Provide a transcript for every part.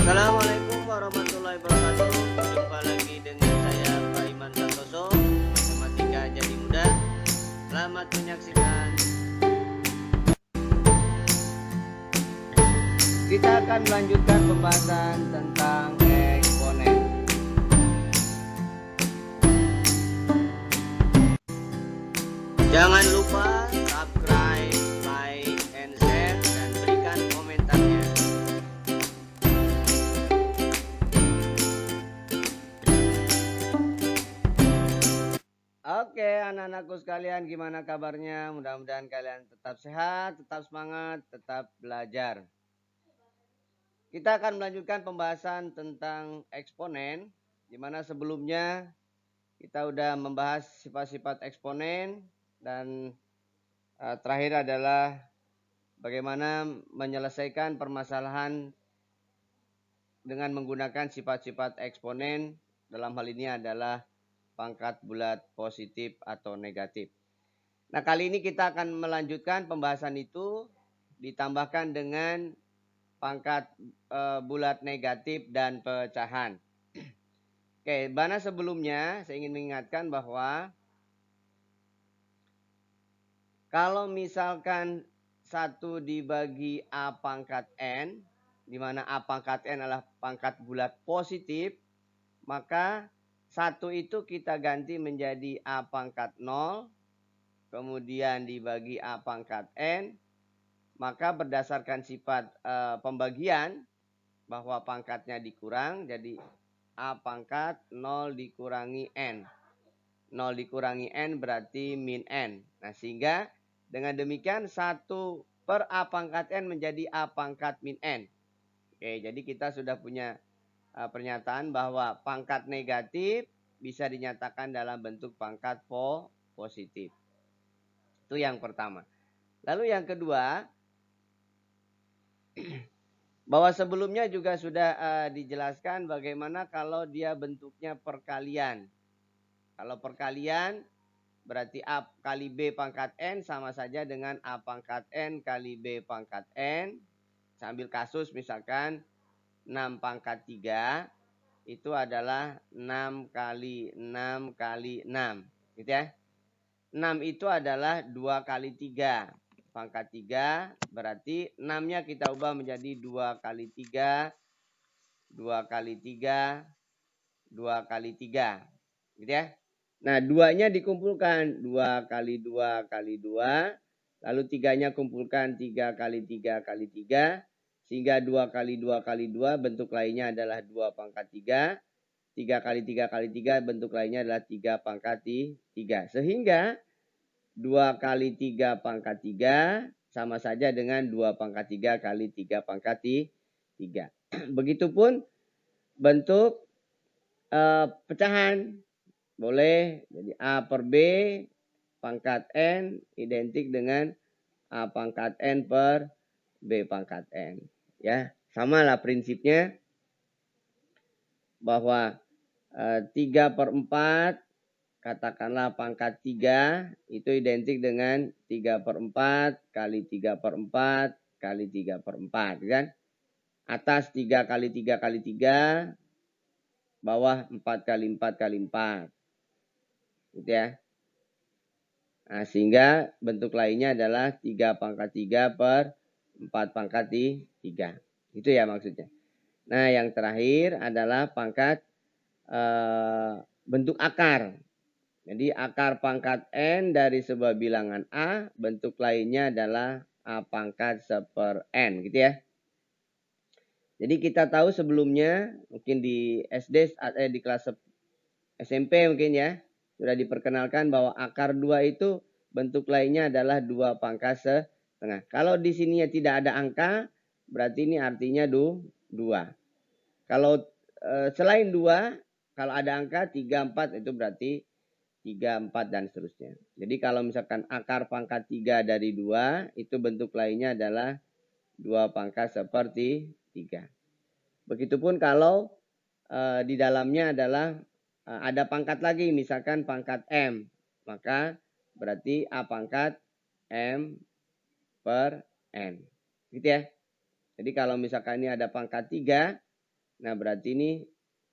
Assalamualaikum warahmatullahi wabarakatuh. Jumpa lagi dengan saya Pak Iman Santoso, Matematika Jadi Mudah. Selamat menyaksikan. Kita akan melanjutkan pembahasan tentang eksponen. Jangan lupa subscribe, like, and share, dan berikan komentarnya. Oke, anak-anakku sekalian, gimana kabarnya? Mudah-mudahan kalian tetap sehat, tetap semangat, tetap belajar. Kita akan melanjutkan pembahasan tentang eksponen, di mana sebelumnya kita sudah membahas sifat-sifat eksponen dan terakhir adalah bagaimana menyelesaikan permasalahan dengan menggunakan sifat-sifat eksponen. Dalam hal ini adalah pangkat bulat positif atau negatif. Nah, kali ini kita akan melanjutkan pembahasan itu ditambahkan dengan pangkat bulat negatif dan pecahan. Oke, mana sebelumnya saya ingin mengingatkan bahwa kalau misalkan 1 dibagi A pangkat N, di mana A pangkat N adalah pangkat bulat positif, maka 1 itu kita ganti menjadi A pangkat 0, kemudian dibagi A pangkat N, maka berdasarkan sifat pembagian bahwa pangkatnya dikurang, jadi A pangkat 0 dikurangi N. 0 dikurangi N berarti min N. Nah, sehingga dengan demikian 1 per A pangkat N menjadi A pangkat min N. Oke, jadi kita sudah punya pernyataan bahwa pangkat negatif bisa dinyatakan dalam bentuk pangkat positif. Itu yang pertama. Lalu yang kedua, bahwa sebelumnya juga sudah dijelaskan bagaimana kalau dia bentuknya perkalian. Kalau perkalian berarti A kali B pangkat N sama saja dengan A pangkat N kali B pangkat N. Saya ambil kasus misalkan 6 pangkat 3 itu adalah 6 kali 6 kali 6. Gitu ya. 6 itu adalah 2 kali 3. Pangkat 3 berarti 6-nya kita ubah menjadi 2 kali 3, 2 kali 3, 2 kali 3. Gitu ya. Nah, 2-nya dikumpulkan 2 kali 2 kali 2. Lalu 3-nya kumpulkan 3 kali 3 kali 3. Sehingga 2 kali 2 kali 2 bentuk lainnya adalah 2 pangkat 3. 3 kali 3 kali 3 bentuk lainnya adalah 3 pangkat 3. Sehingga 2 kali 3 pangkat 3 sama saja dengan 2 pangkat 3 kali 3 pangkat 3. Begitupun bentuk pecahan. Boleh jadi A per B pangkat N identik dengan A pangkat N per B pangkat N. Ya, samalah prinsipnya bahwa 3 per 4 katakanlah pangkat 3 itu identik dengan 3 per 4 kali 3 per 4 kali 3 per 4. Kan? Atas 3 kali 3 kali 3, bawah 4 kali 4 kali 4. Gitu ya. Nah, sehingga bentuk lainnya adalah 3 pangkat 3 per 4 pangkat 3. Itu ya maksudnya. Nah, yang terakhir adalah pangkat bentuk akar. Jadi akar pangkat N dari sebuah bilangan A, bentuk lainnya adalah A pangkat 1 N, gitu ya. Jadi kita tahu sebelumnya, mungkin di SD, di kelas SMP mungkin ya, sudah diperkenalkan bahwa akar 2 itu bentuk lainnya adalah 2 pangkat setengah. Kalau di sini tidak ada angka, berarti ini artinya 2. Kalau selain 2, kalau ada angka 3, 4 itu berarti 3, 4 dan seterusnya. Jadi kalau misalkan akar pangkat 3 dari 2, itu bentuk lainnya adalah 2 pangkat seperti 3. Begitupun kalau di dalamnya adalah ada pangkat lagi, misalkan pangkat M. Maka berarti A pangkat M per N. Gitu ya. Jadi kalau misalkan ini ada pangkat 3, Nah, berarti ini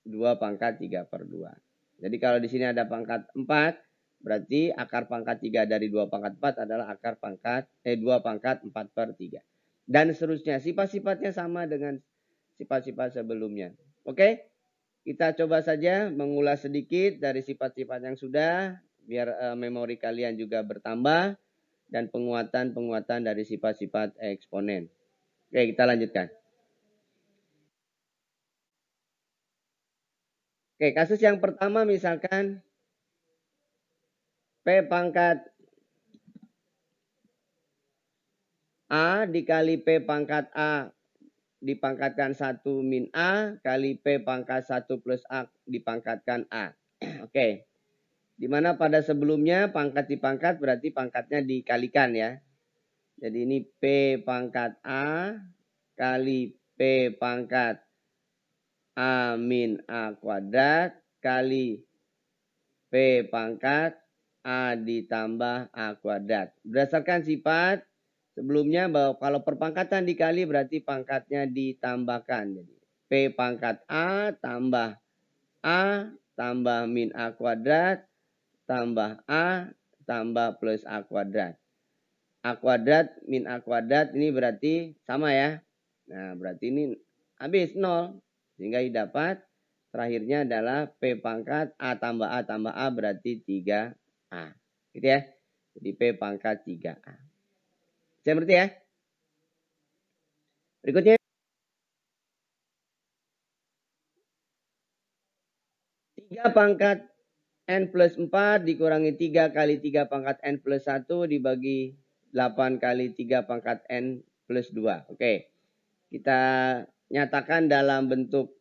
2 pangkat 3/2. Jadi kalau di sini ada pangkat 4, berarti akar pangkat 3 dari 2 pangkat 4 adalah 2 pangkat 4/3. Dan seterusnya, sifat-sifatnya sama dengan sifat-sifat sebelumnya. Oke, kita coba saja mengulas sedikit dari sifat-sifat yang sudah, biar memori kalian juga bertambah, dan penguatan-penguatan dari sifat-sifat eksponen. Oke, kita lanjutkan. Oke, kasus yang pertama misalkan P pangkat A dikali P pangkat A dipangkatkan 1 min A kali P pangkat 1 plus A dipangkatkan A. Oke, dimana pada sebelumnya pangkat dipangkat berarti pangkatnya dikalikan ya. Jadi ini P pangkat A kali P pangkat A min A kuadrat kali P pangkat A ditambah A kuadrat. Berdasarkan sifat sebelumnya bahwa kalau perpangkatan dikali berarti pangkatnya ditambahkan. Jadi P pangkat A tambah min A kuadrat tambah A tambah plus A kuadrat. A kuadrat min A kuadrat ini berarti sama ya. Nah, berarti ini habis 0. Sehingga dapat terakhirnya adalah P pangkat A tambah A berarti 3A. Gitu ya. Jadi P pangkat 3A. Saya berarti ya. Berikutnya. 3 pangkat N plus 4 dikurangi 3 kali 3 pangkat N plus 1 dibagi 8 kali 3 pangkat N plus 2. Oke. Kita nyatakan dalam bentuk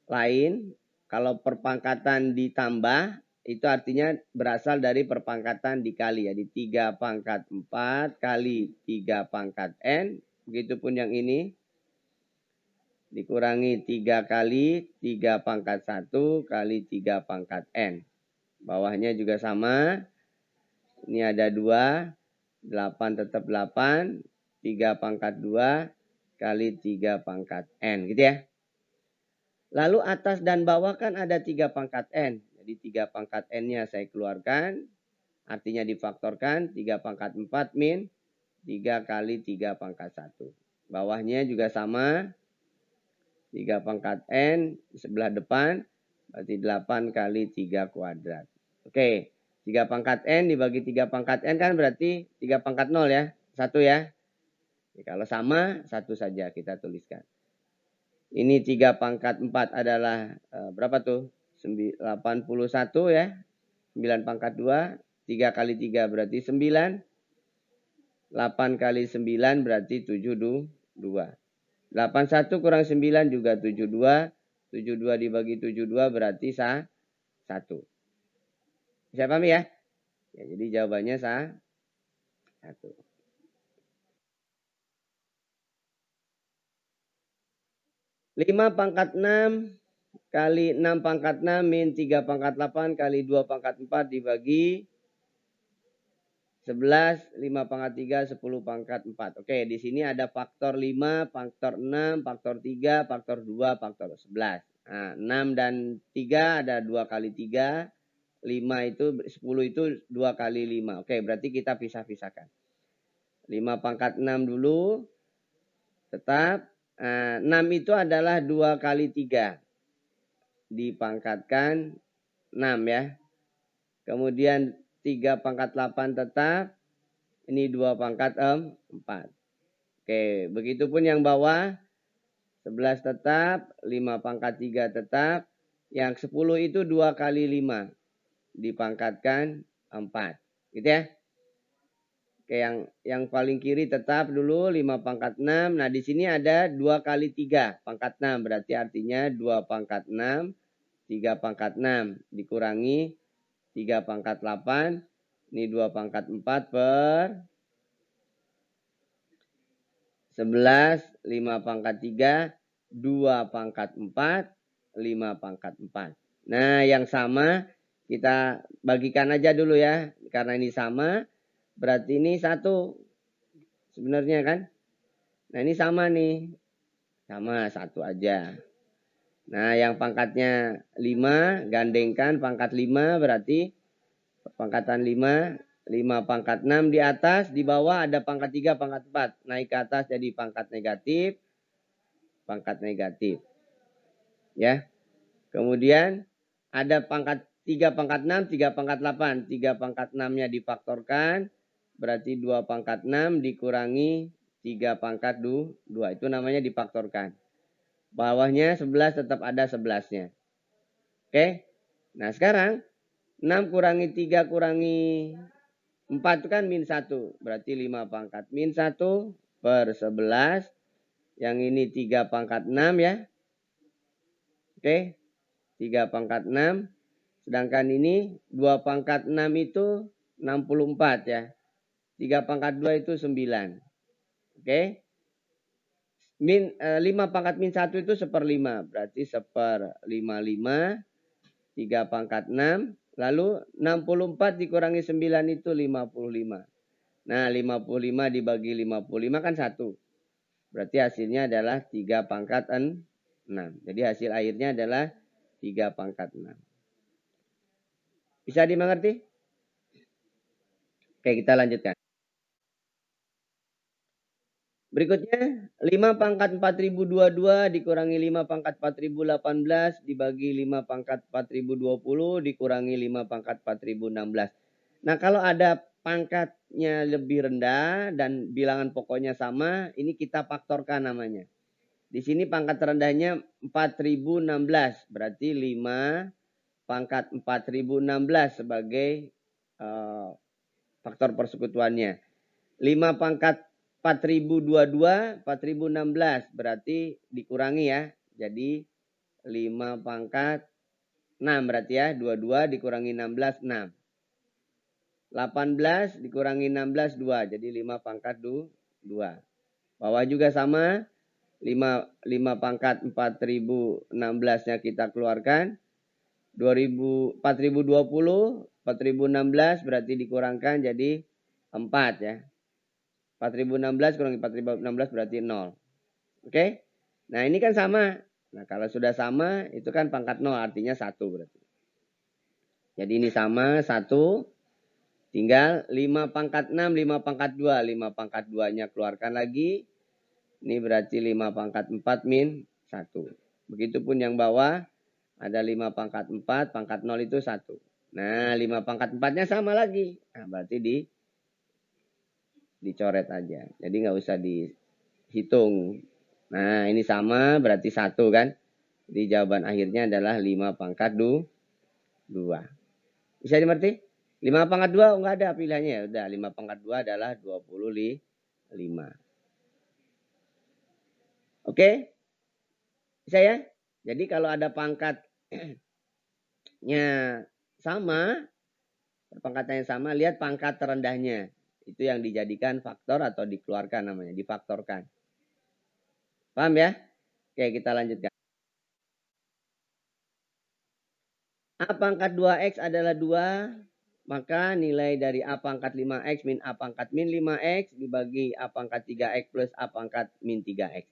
lain. Kalau perpangkatan ditambah itu artinya berasal dari perpangkatan dikali. Jadi 3 pangkat 4 kali 3 pangkat N. Begitupun yang ini. Dikurangi 3 kali 3 pangkat 1 kali 3 pangkat N. Bawahnya juga sama. Ini ada 2. 8 tetap 8. 3 pangkat 2 kali 3 pangkat N. Gitu ya. Lalu atas dan bawah kan ada 3 pangkat N. Jadi 3 pangkat N-nya saya keluarkan. Artinya difaktorkan. 3 pangkat 4 min 3 kali 3 pangkat 1. Bawahnya juga sama. 3 pangkat N di sebelah depan. Berarti 8 kali 3 kuadrat. Oke. 3 pangkat N dibagi 3 pangkat N kan berarti 3 pangkat 0 ya. 1 ya. Jadi kalau sama 1 saja kita tuliskan. Ini 3 pangkat 4 adalah berapa tuh? 81 ya. 9 pangkat 2. 3 kali 3 berarti 9. 8 kali 9 berarti 72. 81 kurang 9 juga 72. 72 dibagi 72 berarti 1. Bisa paham ya? Ya, jadi jawabannya 1. 5 pangkat 6 kali 6 pangkat 6 min 3 pangkat 8 kali 2 pangkat 4 dibagi 11, 5 pangkat 3, 10 pangkat 4. Oke, di sini ada faktor 5, faktor 6, faktor 3, faktor 2, faktor 11. Nah, 6 dan 3 ada 2 kali 3. 5 itu, 10 itu 2 kali 5. Oke, berarti kita pisah-pisahkan. 5 pangkat 6 dulu. Tetap. 6 itu adalah 2 kali 3. Dipangkatkan 6 ya. Kemudian 3 pangkat 8 tetap. Ini 2 pangkat 4. Oke, begitupun yang bawah. 11 tetap, 5 pangkat 3 tetap. Yang 10 itu 2 kali 5. Dipangkatkan 4. Gitu ya. Oke, yang paling kiri tetap dulu 5 pangkat 6. Nah, di sini ada 2 kali 3 pangkat 6. Berarti artinya 2 pangkat 6. 3 pangkat 6 dikurangi 3 pangkat 8. Ini 2 pangkat 4 per 11, 5 pangkat 3, 2 pangkat 4, 5 pangkat 4. Nah, yang sama kita bagikan aja dulu ya. Karena ini sama, berarti ini 1 sebenarnya kan. Nah, ini sama nih. Sama 1 aja. Nah, yang pangkatnya 5, gandengkan pangkat 5 berarti pangkatan 5, 5 pangkat 6 di atas, di bawah ada pangkat 3, pangkat 4. Naik ke atas jadi pangkat negatif, pangkat negatif. Ya. Kemudian ada pangkat 3 pangkat 6, 3 pangkat 8. 3 pangkat 6-nya difaktorkan, berarti 2 pangkat 6 dikurangi 3 pangkat 2. Itu namanya difaktorkan. Bawahnya 11 tetap ada 11-nya. Oke. Nah sekarang 6 kurangi 3 kurangi 4 itu kan min 1. Berarti 5 pangkat min 1 per 11. Yang ini 3 pangkat 6 ya. Oke. 3 pangkat 6. Sedangkan ini 2 pangkat 6 itu 64 ya. 3 pangkat 2 itu 9. Oke. 5 pangkat min 1 itu 1/5. Berarti 1/55. 3 pangkat 6. Lalu 64 dikurangi 9 itu 55. Nah 55 dibagi 55 kan 1. Berarti hasilnya adalah 3 pangkat 6. Jadi hasil akhirnya adalah 3 pangkat 6. Bisa dimengerti? Oke, kita lanjutkan. Berikutnya 5 pangkat 4022 dikurangi 5 pangkat 4018 dibagi 5 pangkat 4020 dikurangi 5 pangkat 4016. Nah kalau ada pangkatnya lebih rendah dan bilangan pokoknya sama, ini kita faktorkan namanya. Di sini pangkat terendahnya 4016, berarti 5 pangkat 4016 sebagai faktor persekutuannya. 5 pangkat 4022, 4016 berarti dikurangi ya. Jadi 5 pangkat 6 berarti ya. 22 dikurangi 16, 6. 18 dikurangi 16, 2. Jadi 5 pangkat 2. Bawah juga sama. 5 pangkat 4016-nya kita keluarkan. 4020, 4016 berarti dikurangkan jadi 4 ya. 4016 kurangi 4016 berarti 0. Oke? Nah ini kan sama. Nah kalau sudah sama itu kan pangkat 0 artinya 1 berarti. Jadi ini sama 1. Tinggal 5 pangkat 6, 5 pangkat 2. 5 pangkat 2-nya keluarkan lagi. Ini berarti 5 pangkat 4 min 1. Begitupun yang bawah ada 5 pangkat 4, pangkat 0 itu 1. Nah 5 pangkat 4-nya sama lagi. Nah berarti dicoret aja. Jadi nggak usah dihitung. Nah ini sama berarti 1 kan. Jadi jawaban akhirnya adalah 5 pangkat 2. Bisa dimengerti? 5 pangkat 2 nggak ada pilihannya ya. Udah 5 pangkat 2 adalah 25. Oke? Bisa ya? Jadi kalau ada pangkatnya sama, pangkatnya sama, lihat pangkat terendahnya. Itu yang dijadikan faktor atau dikeluarkan namanya, difaktorkan. Paham ya? Oke, kita lanjutkan. A pangkat 2X adalah 2, maka nilai dari A pangkat 5X min A pangkat min 5X dibagi A pangkat 3X plus A pangkat min 3X.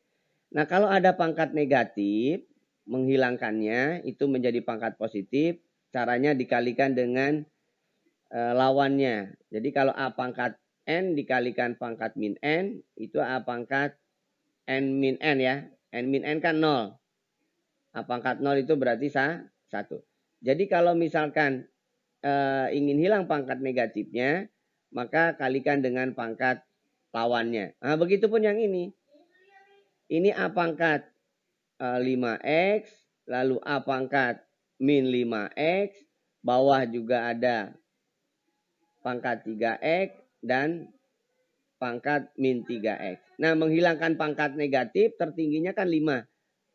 Nah kalau ada pangkat negatif, menghilangkannya itu menjadi pangkat positif, caranya dikalikan dengan lawannya. Jadi kalau A pangkat N dikalikan pangkat min N, itu A pangkat N min N ya. N min N kan 0. A pangkat 0 itu berarti 1. Jadi kalau misalkan ingin hilang pangkat negatifnya, maka kalikan dengan pangkat lawannya. Nah begitupun yang ini. Ini A pangkat 5X, lalu A pangkat min 5X, bawah juga ada pangkat 3X dan pangkat min 3X. Nah menghilangkan pangkat negatif tertingginya kan 5.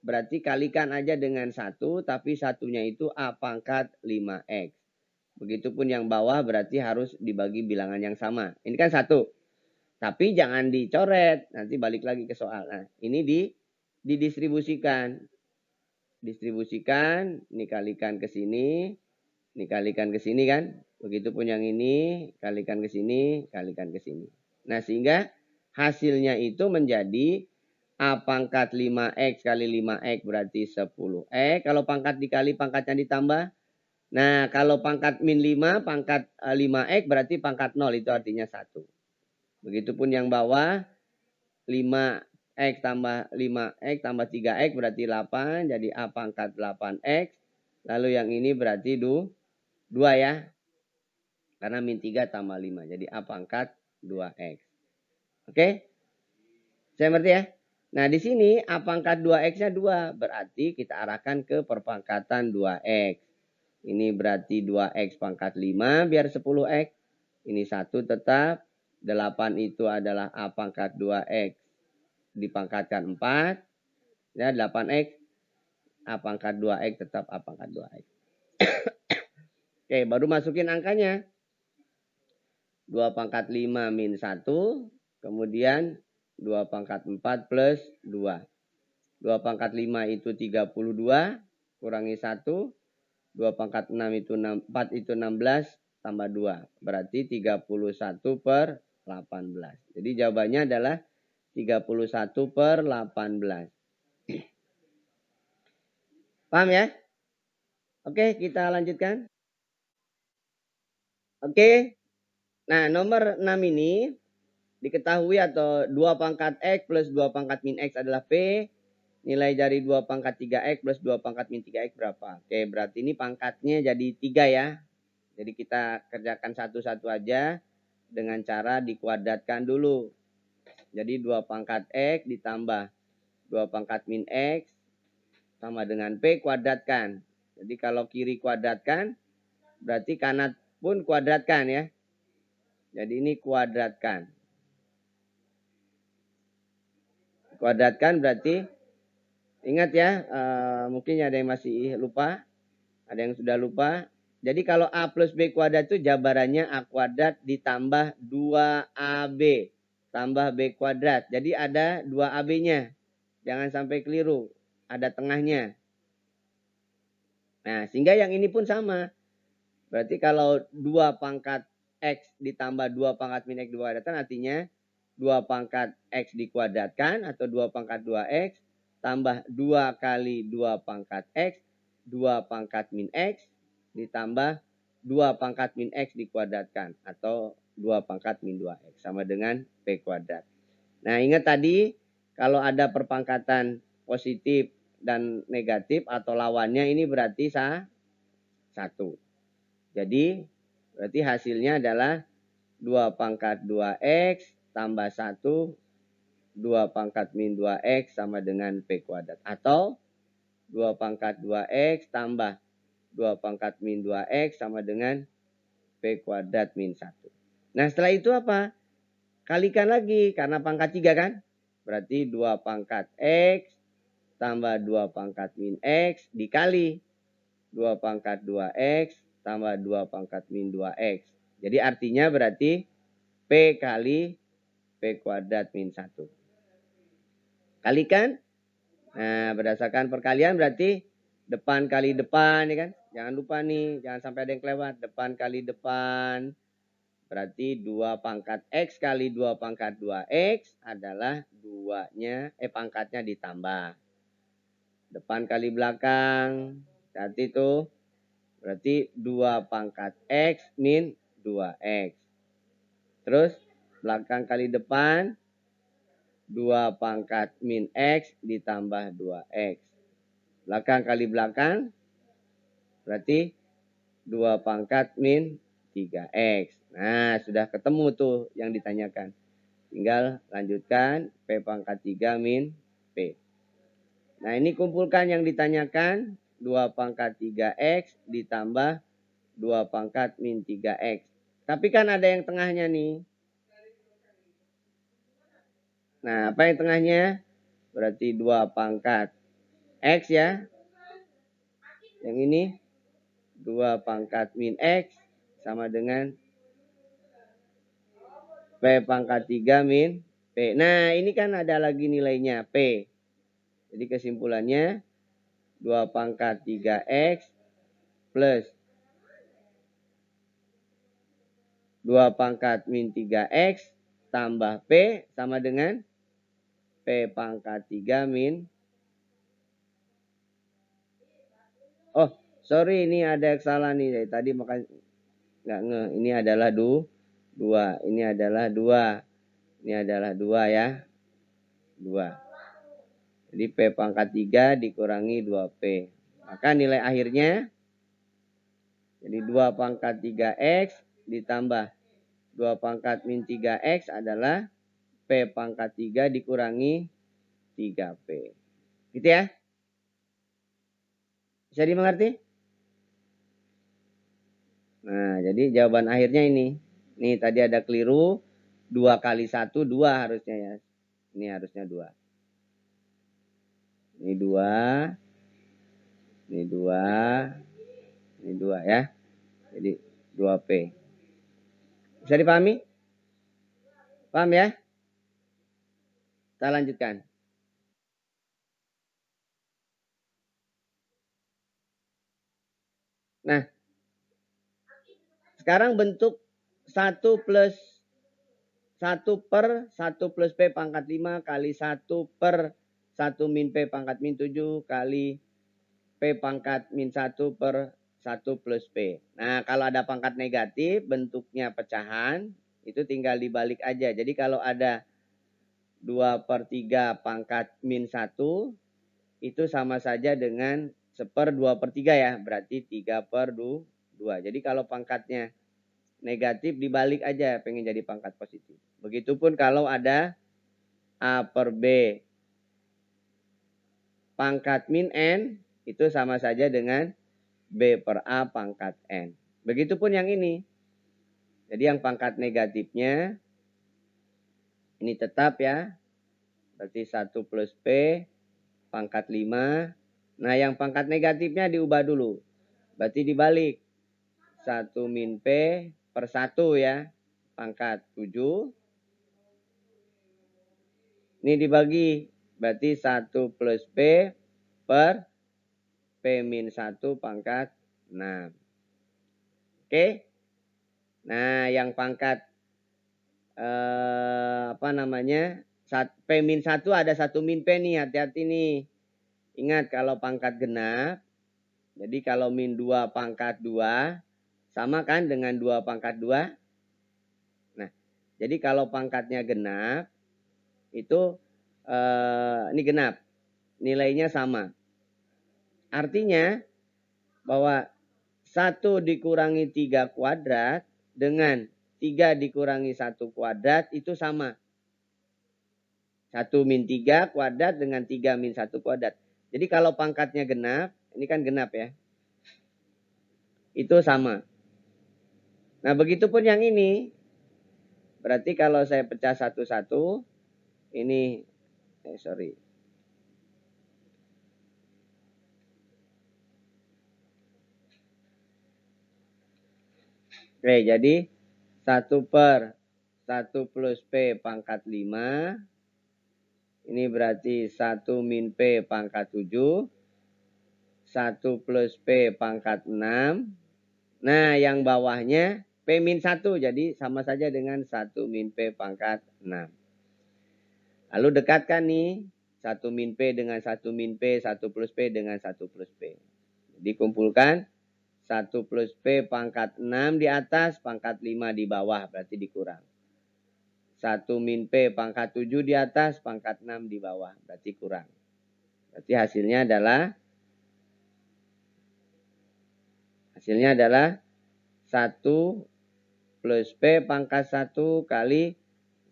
Berarti kalikan aja dengan 1, tapi satunya itu A pangkat 5X. Begitupun yang bawah berarti harus dibagi bilangan yang sama. Ini kan 1. Tapi jangan dicoret. Nanti balik lagi ke soal. Nah ini didistribusikan. Distribusikan, ini kalikan ke sini. Ini kalikan ke sini kan. Begitupun yang ini, kalikan ke sini, kalikan ke sini. Nah sehingga hasilnya itu menjadi A pangkat 5X kali 5X berarti 10X. Kalau pangkat dikali pangkatnya ditambah. Nah, kalau pangkat min 5, pangkat 5X berarti pangkat 0. Itu artinya 1. Begitupun yang bawah. 5X tambah 5X tambah 3X berarti 8. Jadi A pangkat 8X. Lalu yang ini berarti 2 ya. Karena min 3 tambah 5. Jadi A pangkat 2X. Oke? Saya ngerti ya? Nah, di sini A pangkat 2X-nya 2. Berarti kita arahkan ke perpangkatan 2X. Ini berarti 2X pangkat 5 biar 10X. Ini 1 tetap. 8 itu adalah A pangkat 2X. Dipangkatkan 4. Ya, 8X. A pangkat 2X tetap A pangkat 2X. Oke, baru masukin angkanya. 2 pangkat 5 min 1. Kemudian 2 pangkat 4 plus 2. 2 pangkat 5 itu 32. Kurangi 1. 2 pangkat 6 itu 4 itu 16. Tambah 2. Berarti 31 per 18. Jadi jawabannya adalah 31 per 18. Paham ya? Oke, kita lanjutkan. Oke. Nah, nomor 6 ini diketahui atau 2 pangkat X plus 2 pangkat min X adalah P. Nilai dari 2 pangkat 3X plus 2 pangkat min 3X berapa? Oke, berarti ini pangkatnya jadi 3 ya. Jadi kita kerjakan satu-satu aja dengan cara dikuadratkan dulu. Jadi 2 pangkat X ditambah 2 pangkat min X sama dengan P kuadratkan. Jadi kalau kiri kuadratkan berarti kanan pun kuadratkan ya. Jadi ini kuadratkan. Kuadratkan berarti ingat ya, mungkin ada yang masih lupa, ada yang sudah lupa. Jadi kalau A plus B kuadrat itu jabarannya A kuadrat ditambah 2AB tambah B kuadrat. Jadi ada 2AB-nya. Jangan sampai keliru. Ada tengahnya. Nah, sehingga yang ini pun sama. Berarti kalau 2 pangkat X ditambah 2 pangkat min X dikuadratkan artinya 2 pangkat X dikuadratkan atau 2 pangkat 2X tambah 2 kali 2 pangkat X 2 pangkat min X ditambah 2 pangkat min X dikuadratkan atau 2 pangkat min 2X sama dengan P kuadrat. Nah, ingat tadi kalau ada perpangkatan positif dan negatif atau lawannya ini berarti 1. Jadi berarti hasilnya adalah 2 pangkat 2X tambah 1. 2 pangkat min 2X sama dengan P kuadrat. Atau 2 pangkat 2X tambah 2 pangkat min 2X sama dengan P kuadrat min 1. Nah, setelah itu apa? Kalikan lagi karena pangkat 3 kan? Berarti 2 pangkat X tambah 2 pangkat min X dikali 2 pangkat 2X tambah 2 pangkat min 2X. Jadi artinya berarti P kali P kuadrat min 1. Kalikan. Nah, berdasarkan perkalian berarti depan kali depan ya kan. Jangan lupa nih, jangan sampai ada yang kelewat. Depan kali depan. Berarti 2 pangkat X kali 2 pangkat 2X adalah pangkatnya ditambah. Depan kali belakang. Berarti itu berarti 2 pangkat X min 2X. Terus belakang kali depan 2 pangkat min X ditambah 2X. Belakang kali belakang berarti 2 pangkat min 3X. Nah, sudah ketemu tuh yang ditanyakan. Tinggal lanjutkan P pangkat 3 min P. Nah, ini kumpulkan yang ditanyakan. 2 pangkat 3X ditambah 2 pangkat min 3X. Tapi kan ada yang tengahnya nih. Nah, apa yang tengahnya? Berarti 2 pangkat X ya. Yang ini 2 pangkat min X sama dengan P pangkat 3 min P. Nah, ini kan ada lagi nilainya P. Jadi kesimpulannya 2 pangkat 3X plus 2 pangkat min 3X tambah P sama dengan P pangkat 3 min. Oh, sorry ini ada kesalahan nih. Dari tadi makanya nggak nge. Ini adalah 2. Ini adalah 2. Ini adalah 2 ya. 2. Jadi P pangkat 3 dikurangi 2P. Maka nilai akhirnya jadi 2 pangkat 3X ditambah 2 pangkat min 3X adalah P pangkat 3 dikurangi 3P. Gitu ya? Bisa dimengerti? Nah, jadi jawaban akhirnya ini. Nih tadi ada keliru. 2 kali 1, 2 harusnya ya. Ini harusnya 2. Ini 2. Ini 2. Ini 2 ya. Jadi 2P. Bisa dipahami? Paham ya? Kita lanjutkan. Nah, sekarang bentuk 1 plus 1 per 1 plus P pangkat 5 kali 1 per 1 min P pangkat min 7 kali P pangkat min 1 per 1 plus P. Nah, kalau ada pangkat negatif, bentuknya pecahan, itu tinggal dibalik aja. Jadi kalau ada 2 per 3 pangkat min 1, itu sama saja dengan 1/2 per 3 ya. Berarti 3 per 2. Jadi kalau pangkatnya negatif dibalik aja, pengen jadi pangkat positif. Begitupun kalau ada A per B pangkat min N, itu sama saja dengan B per A pangkat N. Begitupun yang ini. Jadi yang pangkat negatifnya ini tetap ya. Berarti 1 plus P pangkat 5. Nah yang pangkat negatifnya diubah dulu. Berarti dibalik. 1 min P per 1 ya. Pangkat 7. Ini dibagi. Berarti 1 plus P per P min 1 pangkat 6. Oke. Nah yang pangkat P min 1 ada 1 min P nih. Hati-hati nih. Ingat kalau pangkat genap. Jadi kalau min 2 pangkat 2. Sama kan dengan 2 pangkat 2. Nah jadi kalau pangkatnya genap. Itu ini genap. Nilainya sama. Artinya bahwa 1 dikurangi 3 kuadrat dengan 3 dikurangi 1 kuadrat itu sama. 1 min 3 kuadrat dengan 3 min 1 kuadrat. Jadi kalau pangkatnya genap, ini kan genap ya. Itu sama. Nah begitupun yang ini. Berarti kalau saya pecah satu-satu, ini, sorry. Oke, jadi 1 per 1 plus P pangkat 5. Ini berarti 1 min P pangkat 7. 1 plus P pangkat 6. Nah yang bawahnya P min 1. Jadi sama saja dengan 1 min P pangkat 6. Lalu dekatkan nih. 1 min P dengan 1 min P. 1 plus P dengan 1 plus P. Jadi kumpulkan. 1 plus P pangkat 6 di atas, pangkat 5 di bawah, berarti dikurang. 1 min P pangkat 7 di atas, pangkat 6 di bawah, berarti kurang. Berarti hasilnya adalah 1 plus P pangkat 1 kali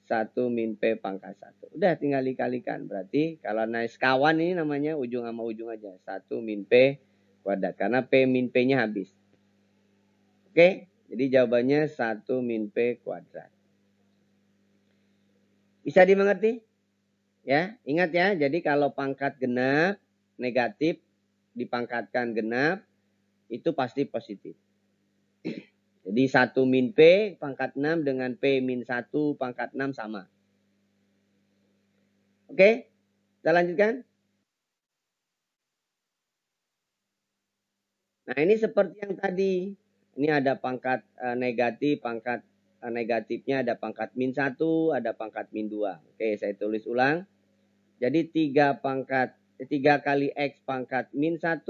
1 min P pangkat 1. Udah tinggal dikalikan. Berarti kalau naik sekawan ini namanya ujung sama ujung aja. 1 min P kuadrat. Karena P min P-nya habis. Oke, jadi jawabannya 1 min P kuadrat. Bisa dimengerti? Ya, ingat ya. Jadi kalau pangkat genap, negatif, dipangkatkan genap, itu pasti positif. Jadi 1 min P pangkat 6 dengan P min 1 pangkat 6 sama. Oke, kita lanjutkan. Nah ini seperti yang tadi. Ini ada pangkat negatif, pangkat negatifnya ada pangkat min 1, ada pangkat min 2. Oke, saya tulis ulang. Jadi 3 kali X pangkat min 1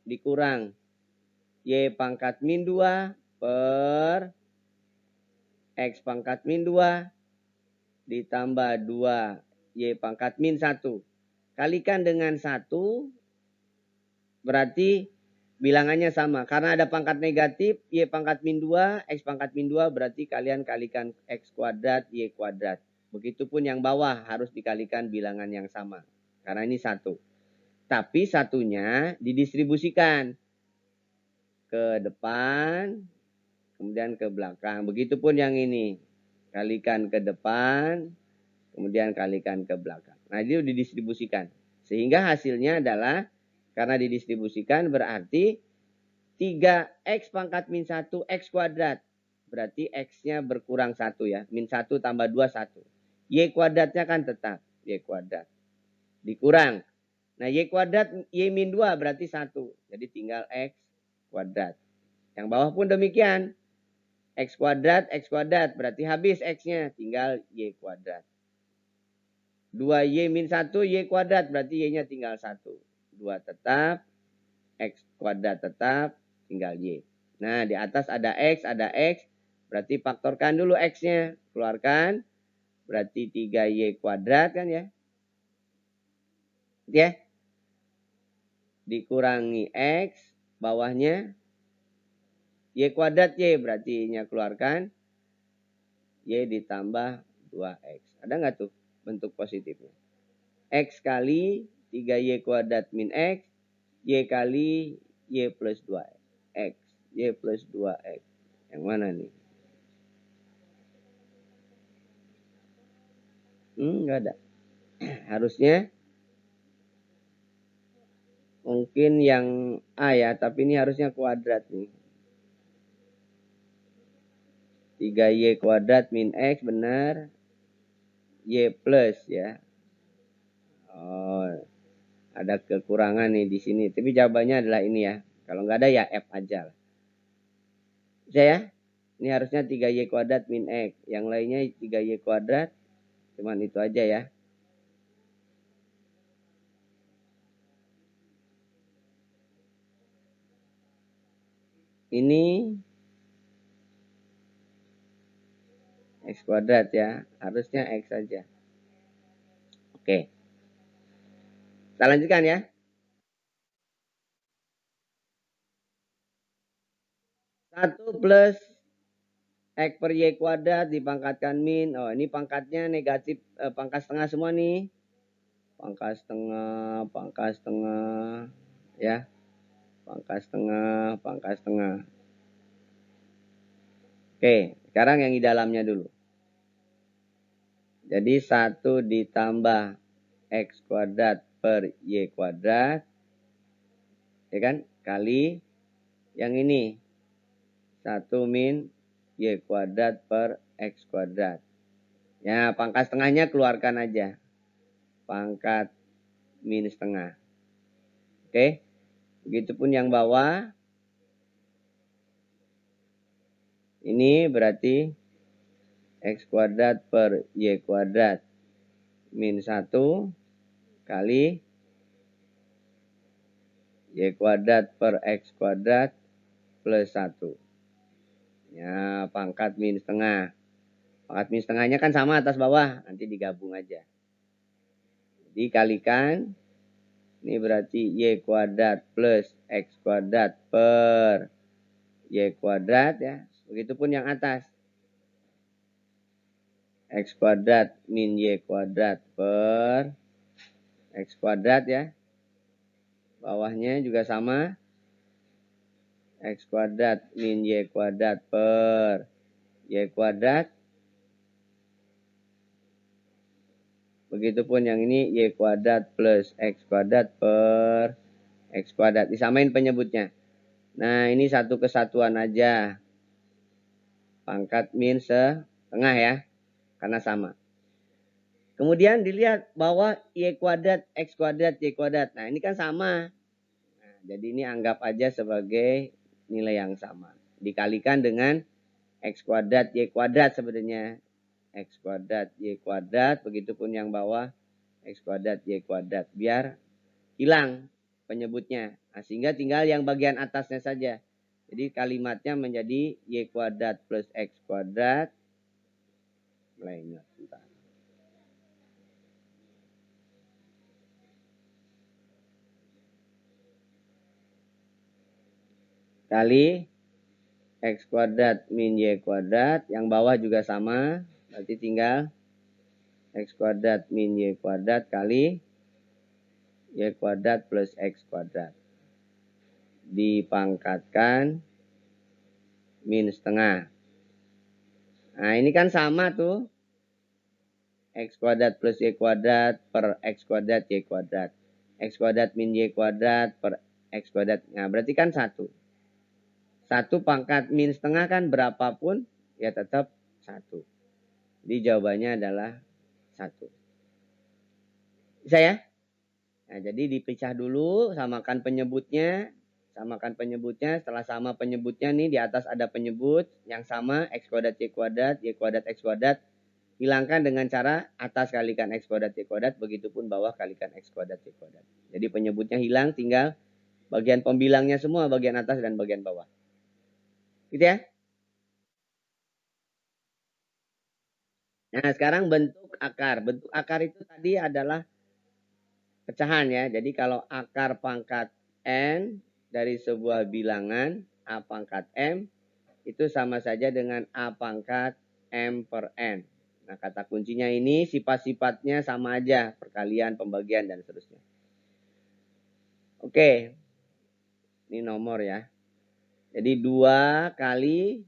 dikurang Y pangkat min 2 per X pangkat min 2 ditambah 2 Y pangkat min 1. Kalikan dengan 1 berarti bilangannya sama. Karena ada pangkat negatif Y pangkat min 2, X pangkat min 2 berarti kalian kalikan X kuadrat Y kuadrat. Begitupun yang bawah harus dikalikan bilangan yang sama. Karena ini 1. Tapi satunya didistribusikan ke depan, kemudian ke belakang. Begitupun yang ini. Kalikan ke depan, kemudian kalikan ke belakang. Nah, itu didistribusikan. Sehingga hasilnya adalah, karena didistribusikan berarti 3X pangkat min 1 X kuadrat. Berarti X-nya berkurang 1 ya. Min 1 tambah 2, 1. Y kuadratnya kan tetap. Y kuadrat. Dikurang. Nah, Y kuadrat, Y min 2 berarti 1. Jadi tinggal X kuadrat. Yang bawah pun demikian. X kuadrat berarti habis X-nya. Tinggal Y kuadrat. 2Y min 1 Y kuadrat berarti Y-nya tinggal 1. 2 tetap. X kuadrat tetap. Tinggal Y. Nah, di atas ada X. Berarti faktorkan dulu X-nya. Keluarkan. Berarti 3Y kuadrat kan ya. Ya. Dikurangi X. Bawahnya Y kuadrat Y. Berarti Y-nya keluarkan. Y ditambah 2X. Ada nggak tuh bentuk positifnya? X kali 3Y kuadrat min X. Y kali Y plus 2X. Y plus 2X. Yang mana nih? Nggak ada. Harusnya mungkin yang A ya. Tapi ini harusnya kuadrat nih. 3Y kuadrat min X benar. Y plus ya. Oh, ada kekurangan nih di sini. Tapi jawabannya adalah ini ya. Kalau nggak ada ya F aja lah. Bisa ya? Ini harusnya 3Y kuadrat min X. Yang lainnya 3Y kuadrat. Cuman itu aja ya. Ini X kuadrat ya. Harusnya X saja. Oke. Kita lanjutkan ya. 1 plus X per Y kuadrat dipangkatkan min. Oh, ini pangkatnya negatif. Pangkat setengah semua nih. Pangkat setengah. Ya. Pangkat setengah. Oke. Sekarang yang di dalamnya dulu. Jadi 1 ditambah X kuadrat per Y kuadrat. Ya kan? Kali yang ini. 1 min Y kuadrat per X kuadrat. Ya, pangkat setengahnya keluarkan aja. Pangkat min setengah. Oke. Begitupun yang bawah. Ini berarti X kuadrat per Y kuadrat min 1 kali Y kuadrat per X kuadrat plus 1. Ya, pangkat min setengah. Pangkat min setengahnya kan sama atas bawah. Nanti digabung aja. Dikalikan. Ini berarti Y kuadrat plus X kuadrat per Y kuadrat ya. Begitupun yang atas. X kuadrat min Y kuadrat per X kuadrat ya. Bawahnya juga sama. X kuadrat min Y kuadrat per Y kuadrat. Begitupun yang ini Y kuadrat plus X kuadrat per X kuadrat. Disamain penyebutnya. Nah, ini satu kesatuan aja. Pangkat min setengah ya. Karena sama. Kemudian dilihat bawah Y kuadrat, X kuadrat, Y kuadrat. Nah, ini kan sama. Nah, jadi ini anggap aja sebagai nilai yang sama. Dikalikan dengan X kuadrat, Y kuadrat sebenarnya. X kuadrat, Y kuadrat. Begitupun yang bawah X kuadrat Y kuadrat. Biar hilang penyebutnya. Nah, sehingga tinggal yang bagian atasnya saja. Jadi kalimatnya menjadi Y kuadrat plus X kuadrat. Mulai sebentar. Kali X kuadrat min Y kuadrat. Yang bawah juga sama. Berarti tinggal X kuadrat min Y kuadrat kali Y kuadrat plus X kuadrat. Dipangkatkan min setengah. Nah ini kan sama tuh. X kuadrat plus Y kuadrat per X kuadrat Y kuadrat. X kuadrat min Y kuadrat per X kuadrat. Nah berarti kan 1. 1 pangkat min setengah kan berapapun ya tetap 1. Jadi jawabannya adalah 1. Bisa ya? Nah, jadi dipisah dulu, samakan penyebutnya. Samakan penyebutnya, setelah sama penyebutnya nih di atas ada penyebut yang sama X kuadrat Y kuadrat, Y kuadrat X kuadrat. Hilangkan dengan cara atas kalikan X kuadrat Y kuadrat, begitupun bawah kalikan X kuadrat Y kuadrat. Jadi penyebutnya hilang, tinggal bagian pembilangnya semua, bagian atas dan bagian bawah. Gitu ya? Nah sekarang bentuk akar. Bentuk akar itu tadi adalah pecahan ya. Jadi kalau akar pangkat N dari sebuah bilangan A pangkat M itu sama saja dengan A pangkat M per N. Nah kata kuncinya ini sifat-sifatnya sama aja. Perkalian, pembagian, dan seterusnya. Oke. Ini nomor ya. Jadi 2 kali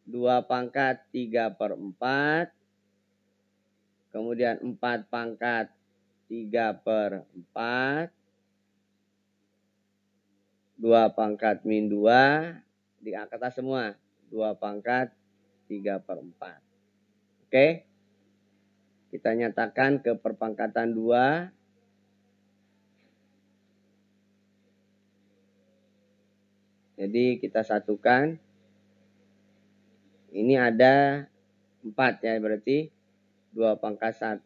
2 pangkat 3 per 4. Kemudian 4 pangkat 3 per 4. 2 pangkat min 2. Di atas semua. 2 pangkat 3 per 4. Oke. Kita nyatakan ke perpangkatan 2. Jadi kita satukan. Ini ada 4 ya. Berarti 2 pangkat 1.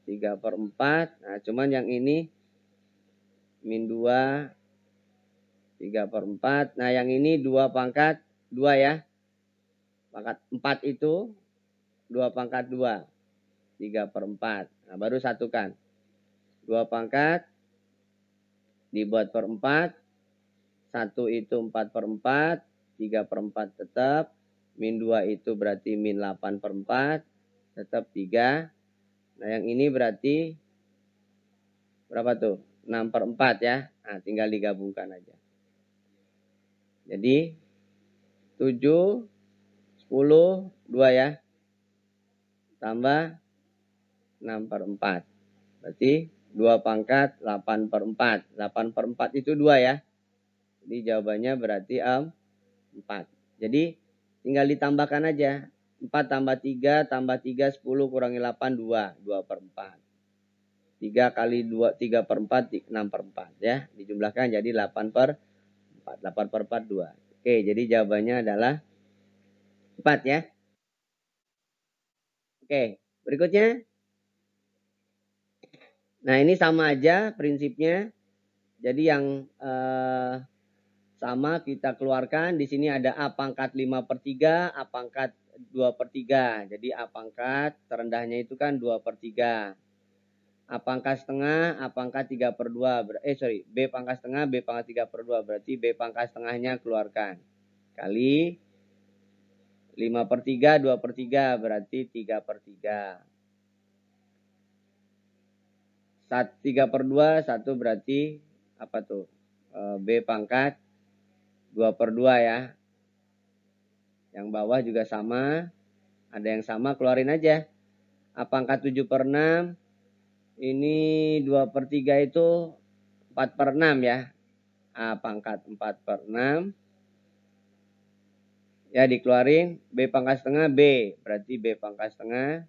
3 per 4. Nah cuman yang ini min 2. 3 per 4. Nah yang ini 2 pangkat 2 ya. Pangkat 4 itu 2 pangkat 2. 3 per 4. Nah baru satukan. 2 pangkat dibuat per 4. 1 itu 4 per 4. 3 per 4 tetap. Min 2 itu berarti min 8 per 4. Tetap 3. Nah yang ini berarti berapa tuh? 6 per 4 ya. Nah tinggal digabungkan aja. Jadi 7, 10, 2 ya. Tambah 6 per 4. Berarti 2 pangkat 8 per 4. 8 per 4 itu 2 ya. Jadi jawabannya berarti 4. Jadi tinggal ditambahkan aja. 4 tambah 3 tambah 3 10 kurangi 8 2. 2 per 4. 3 kali 2 3 per 4 6 per 4 ya. Dijumlahkan jadi 8 per 4. 8 per 4 2. Oke jadi jawabannya adalah 4 ya. Oke berikutnya. Nah ini sama aja prinsipnya. Jadi yang sama kita keluarkan. Di sini ada A pangkat 5 per 3, A pangkat 2 per 3. Jadi A pangkat terendahnya itu kan 2 per 3. A pangkat setengah, A pangkat 3 per 2. B pangkat setengah, B pangkat 3 per 2. Berarti B pangkat setengahnya keluarkan. Kali 5 per 3, 2 per 3. Berarti 3 per 3. 3 per 2, 1 berarti apa tuh? B pangkat 2 per 2 ya. Yang bawah juga sama. Ada yang sama keluarin aja. A pangkat 7 per 6. Ini 2 per 3 itu 4 per 6 ya. A pangkat 4 per 6. Ya dikeluarin. B pangkat setengah B. Berarti B pangkat setengah.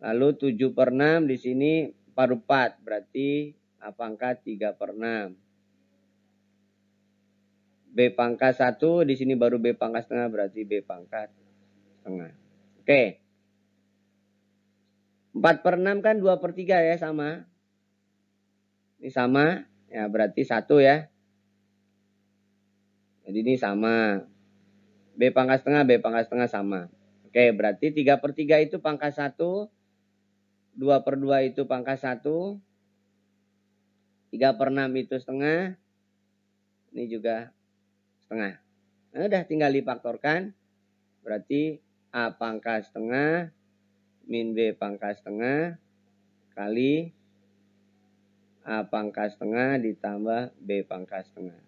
Lalu 7 per 6 di sini 4. Berarti A pangkat 3 per 6. B pangkat 1 di sini baru B pangkat setengah berarti B pangkat setengah. Oke. 4/6 kan 2/3 ya, sama. Ini sama, ya berarti 1 ya. Jadi ini sama. B pangkat setengah sama. Oke, berarti 3/3 itu pangkat 1. 2/2 itu pangkat 1. 3/6 itu setengah. Ini juga setengah. Nah, udah tinggal difaktorkan. Berarti A pangkat setengah min B pangkat setengah kali A pangkat setengah ditambah B pangkat setengah.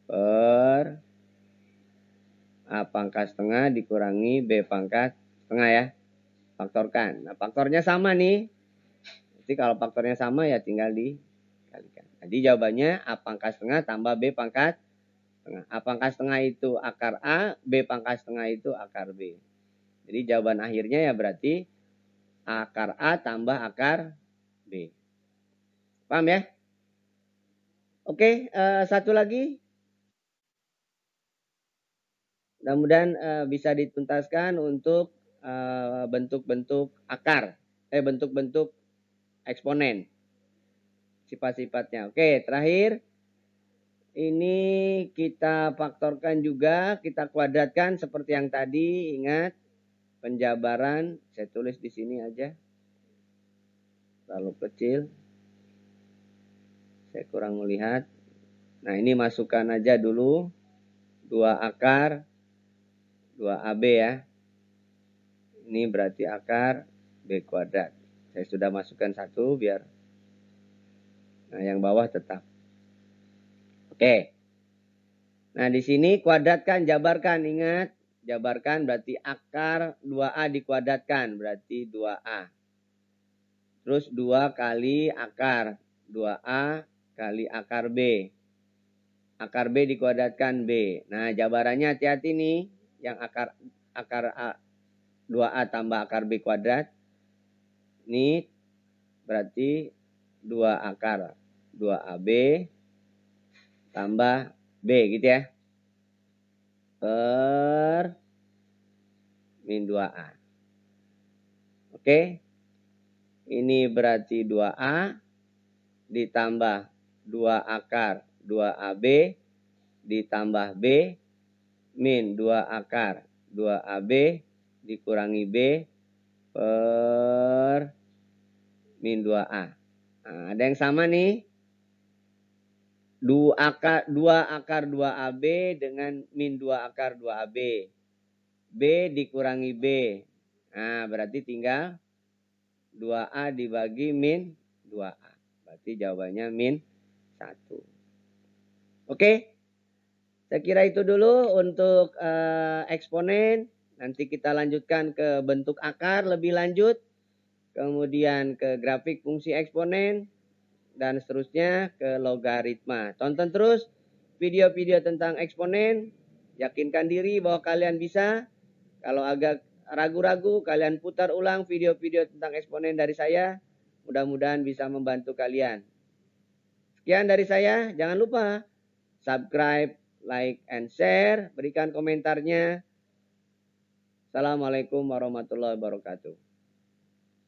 Per A pangkat setengah dikurangi B pangkat setengah ya. Faktorkan. Nah, faktornya sama nih. Jadi kalau faktornya sama ya tinggal dikalikan. Jadi jawabannya A pangkat setengah tambah B pangkat setengah. A pangkat setengah itu akar A, B pangkat setengah itu akar B. Jadi jawaban akhirnya ya berarti akar A tambah akar B. Paham ya? Oke, satu lagi. Mudah-mudahan bisa dituntaskan untuk bentuk-bentuk akar. Bentuk-bentuk eksponen. Sifat-sifatnya. Oke, terakhir. Ini kita faktorkan juga, kita kuadratkan seperti yang tadi. Ingat, penjabaran. Saya tulis di sini aja. Terlalu kecil. Saya kurang melihat. Nah, ini masukkan aja dulu. 2 akar 2AB ya. Ini berarti akar B kuadrat. Saya sudah masukkan 1 biar. Nah, yang bawah tetap. Oke. Nah, di sini kuadratkan, jabarkan. Ingat, jabarkan berarti akar 2A dikuadratkan. Berarti 2A. Terus 2 kali akar. 2A kali akar B. Akar B dikuadratkan B. Nah, jabarannya hati-hati nih. Yang akar A, 2A tambah akar B kuadrat. Ini berarti 2 akar 2AB tambah B gitu ya. Per min 2A. Oke. Ini berarti 2A ditambah 2 akar 2AB ditambah B min 2 akar 2AB dikurangi B per min 2A. Nah, ada yang sama nih. 2 akar 2AB dengan min 2 akar 2AB. B dikurangi B. Nah, berarti tinggal 2A dibagi min 2A. Berarti jawabannya min 1. Oke. Saya kira itu dulu untuk eksponen. Nanti kita lanjutkan ke bentuk akar lebih lanjut. Kemudian ke grafik fungsi eksponen. Dan seterusnya ke logaritma. Tonton terus video-video tentang eksponen. Yakinkan diri bahwa kalian bisa. Kalau agak ragu-ragu, kalian putar ulang video-video tentang eksponen dari saya. Mudah-mudahan bisa membantu kalian. Sekian dari saya. Jangan lupa subscribe, like, and share. Berikan komentarnya. Assalamualaikum warahmatullahi wabarakatuh.